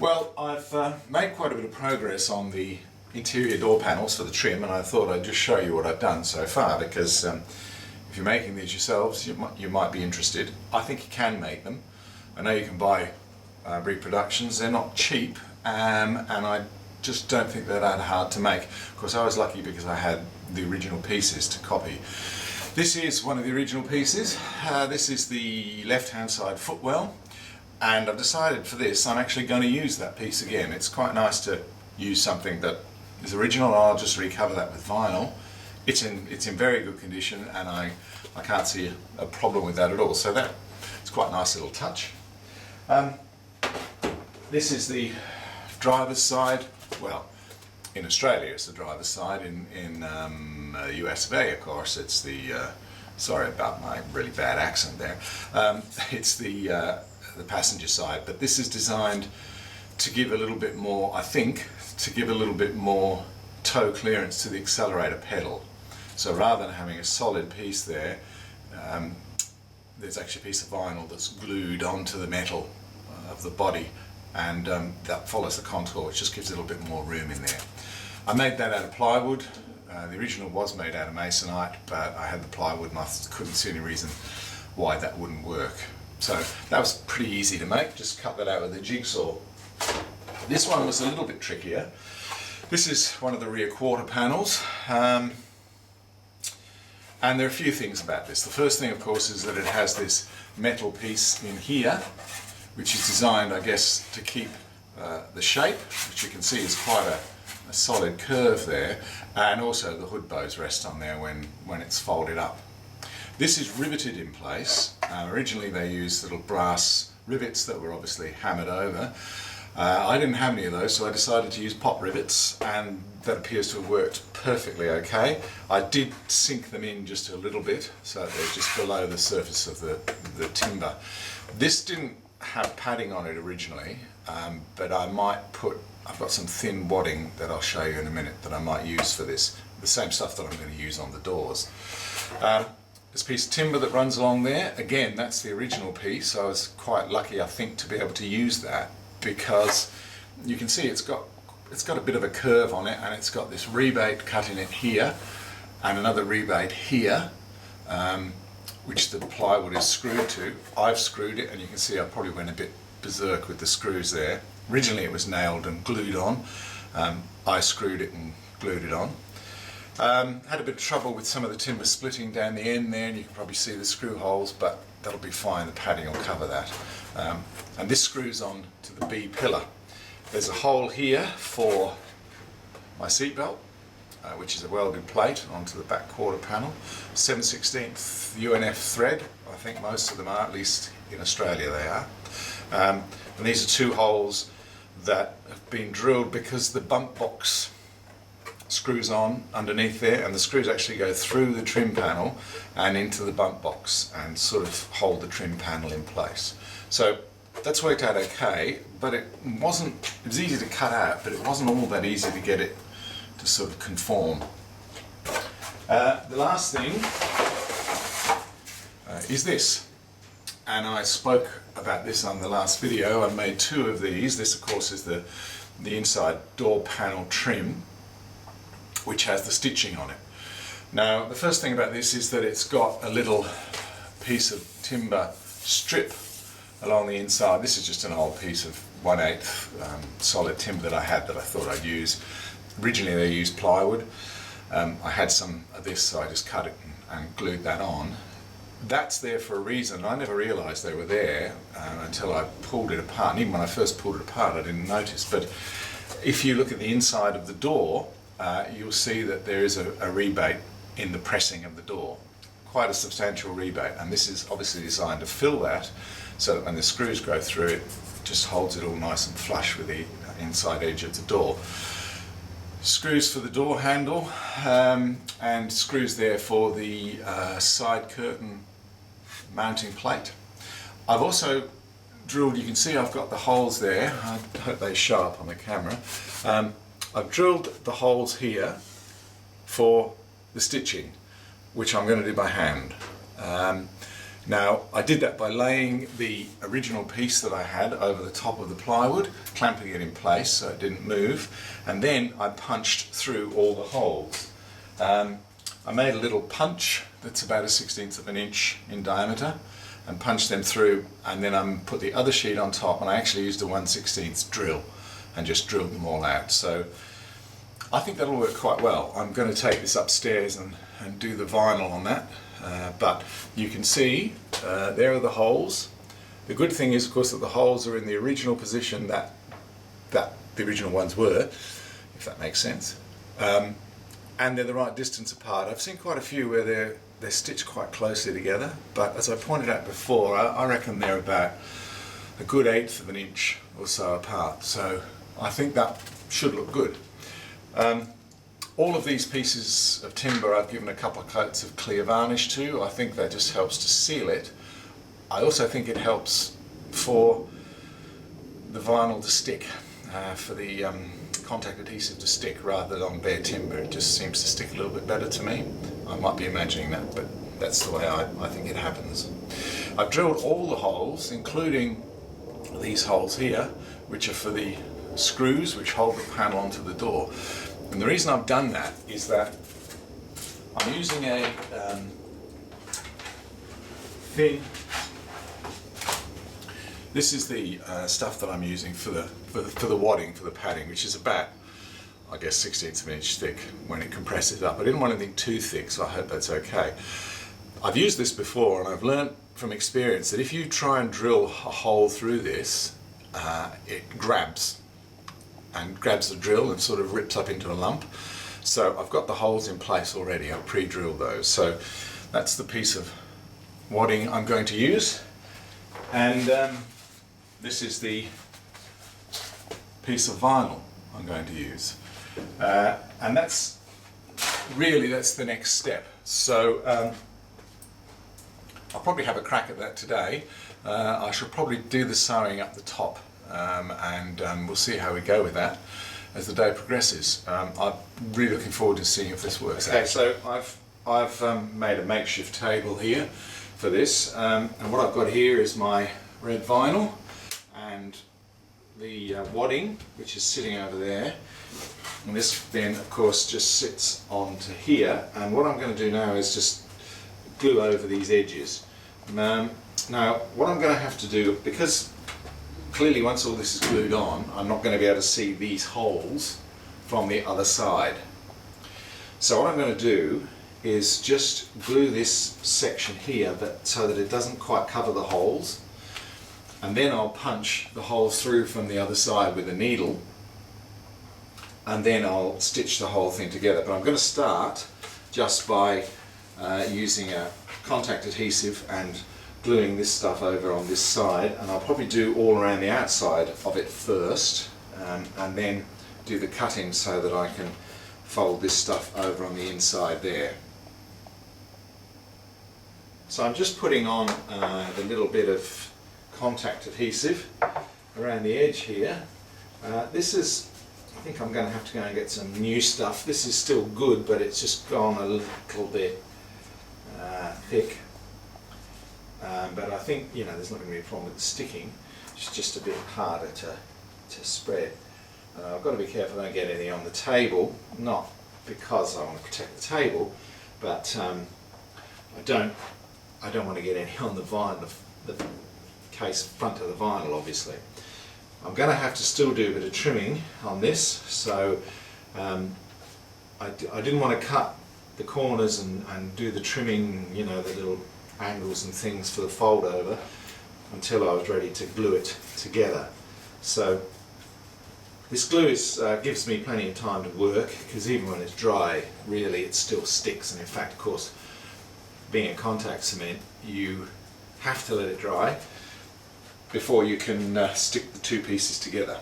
Well, I've made quite a bit of progress on the interior door panels for the trim, and I thought I'd just show you what I've done so far, because if you're making these yourselves, you might be interested. I think you can make them. I know you can buy reproductions. They're not cheap, and I just don't think they're that hard to make. Of course, I was lucky because I had the original pieces to copy. This is one of the original pieces. This is the left-hand side footwell. And I've decided for this I'm actually going to use that piece again. It's quite nice to use something that is original, and I'll just recover that with vinyl. It's in very good condition, and I can't see a problem with that at all. So it's quite a nice little touch. This is the driver's side. Well, in Australia it's the driver's side. In US of A, of course, it's the sorry about my really bad accent there. It's the passenger side, but this is designed to give a little bit more, I think, to give a little bit more toe clearance to the accelerator pedal. So rather than having a solid piece there, there's actually a piece of vinyl that's glued onto the metal of the body, and that follows the contour, which just gives a little bit more room in there. I made that out of plywood. The original was made out of masonite, but I had the plywood and I couldn't see any reason why that wouldn't work. So that was pretty easy to make, just cut that out with a jigsaw. This one was a little bit trickier. This is one of the rear quarter panels, and there are a few things about this. The first thing, of course, is that it has this metal piece in here, which is designed, I guess, to keep the shape, which you can see is quite a solid curve there, and also the hood bows rest on there when it's folded up. This is riveted in place. Originally they used little brass rivets that were obviously hammered over. I didn't have any of those, so I decided to use pop rivets, and that appears to have worked perfectly okay. I did sink them in just a little bit, so they're just below the surface of the timber. This didn't have padding on it originally, but I've got some thin wadding that I'll show you in a minute that I might use for this. The same stuff that I'm going to use on the doors. This piece of timber that runs along there, again, that's the original piece. I was quite lucky, I think, to be able to use that, because you can see it's got a bit of a curve on it, and it's got this rebate cut in it here and another rebate here, which the plywood is screwed to. I've screwed it, and you can see I probably went a bit berserk with the screws there. Originally it was nailed and glued on. I screwed it and glued it on. Had a bit of trouble with some of the timber splitting down the end there, and you can probably see the screw holes, but that'll be fine, the padding will cover that. And this screws on to the B pillar. There's a hole here for my seat belt, which is a welded plate onto the back quarter panel. 7/16 UNF thread, I think most of them are, at least in Australia they are. And these are two holes that have been drilled because the bump box screws on underneath there, and the screws actually go through the trim panel and into the bump box and sort of hold the trim panel in place. So that's worked out okay, but it was easy to cut out, but it wasn't all that easy to get it to sort of conform. The last thing is this, and I spoke about this on the last video. I made two of these. This, of course, is the inside door panel trim, which has the stitching on it. Now, the first thing about this is that it's got a little piece of timber strip along the inside. This is just an old piece of 1/8 solid timber that I had that I thought I'd use. Originally they used plywood. I had some of this, so I just cut it and glued that on. That's there for a reason. I never realised they were there until I pulled it apart, and even when I first pulled it apart I didn't notice. But if you look at the inside of the door, you'll see that there is a rebate in the pressing of the door. Quite a substantial rebate, and this is obviously designed to fill that, so that when the screws go through it, just holds it all nice and flush with the inside edge of the door. Screws for the door handle, and screws there for the side curtain mounting plate. I've also drilled, you can see I've got the holes there, I hope they show up on the camera. I've drilled the holes here for the stitching, which I'm going to do by hand. Now, I did that by laying the original piece that I had over the top of the plywood, clamping it in place so it didn't move, and then I punched through all the holes. I made a little punch that's about 1/16 of an inch in diameter and punched them through, and then I put the other sheet on top, and I actually used a 1/16 drill and just drilled them all out. So I think that'll work quite well. I'm going to take this upstairs and do the vinyl on that. But you can see there are the holes. The good thing is, of course, that the holes are in the original position that the original ones were, if that makes sense. And they're the right distance apart. I've seen quite a few where they're stitched quite closely together, but as I pointed out before, I reckon they're about a good 1/8 of an inch or so apart. So I think that should look good. All of these pieces of timber I've given a couple of coats of clear varnish to. I think that just helps to seal it. I also think it helps for the vinyl to stick, for the contact adhesive to stick rather than on bare timber. It just seems to stick a little bit better to me. I might be imagining that, but that's the way I think it happens. I've drilled all the holes, including these holes here, which are for the screws which hold the panel onto the door. And the reason I've done that is that I'm using a thin. This is the stuff that I'm using for the wadding, for the padding, which is about, I guess, 1/16 of an inch thick when it compresses up. I didn't want anything too thick, so I hope that's okay. I've used this before, and I've learned from experience that if you try and drill a hole through this, it grabs the drill and sort of rips up into a lump. So I've got the holes in place already. I've pre-drilled those. So that's the piece of wadding I'm going to use, and this is the piece of vinyl I'm going to use, and that's the next step. So I'll probably have a crack at that today. I shall probably do the sewing up the top, and we'll see how we go with that as the day progresses. I'm really looking forward to seeing if this works out. Okay, so I've made a makeshift table here for this, and what I've got here is my red vinyl and the wadding, which is sitting over there, and this then of course just sits onto here, and what I'm going to do now is just glue over these edges. Now what I'm going to have to do, because clearly once all this is glued on, I'm not going to be able to see these holes from the other side. So what I'm going to do is just glue this section here so that it doesn't quite cover the holes, and then I'll punch the holes through from the other side with a needle, and then I'll stitch the whole thing together. But I'm going to start just by using a contact adhesive and gluing this stuff over on this side, and I'll probably do all around the outside of it first, and then do the cutting so that I can fold this stuff over on the inside there. So I'm just putting on the little bit of contact adhesive around the edge here. This is, I think I'm going to have to go and get some new stuff. This is still good, but it's just gone a little bit thick. But I think, you know, there's not going to be a problem with the sticking. It's just a bit harder to spread. I've got to be careful I don't get anything on the table, not because I want to protect the table, but I don't want to get any on the vinyl, the case front of the vinyl, obviously. I'm going to have to still do a bit of trimming on this, so I didn't want to cut the corners and do the trimming, you know, the little angles and things for the fold over until I was ready to glue it together. So this glue gives me plenty of time to work, because even when it's dry, really it still sticks, and in fact, of course, being a contact cement, you have to let it dry before you can stick the two pieces together.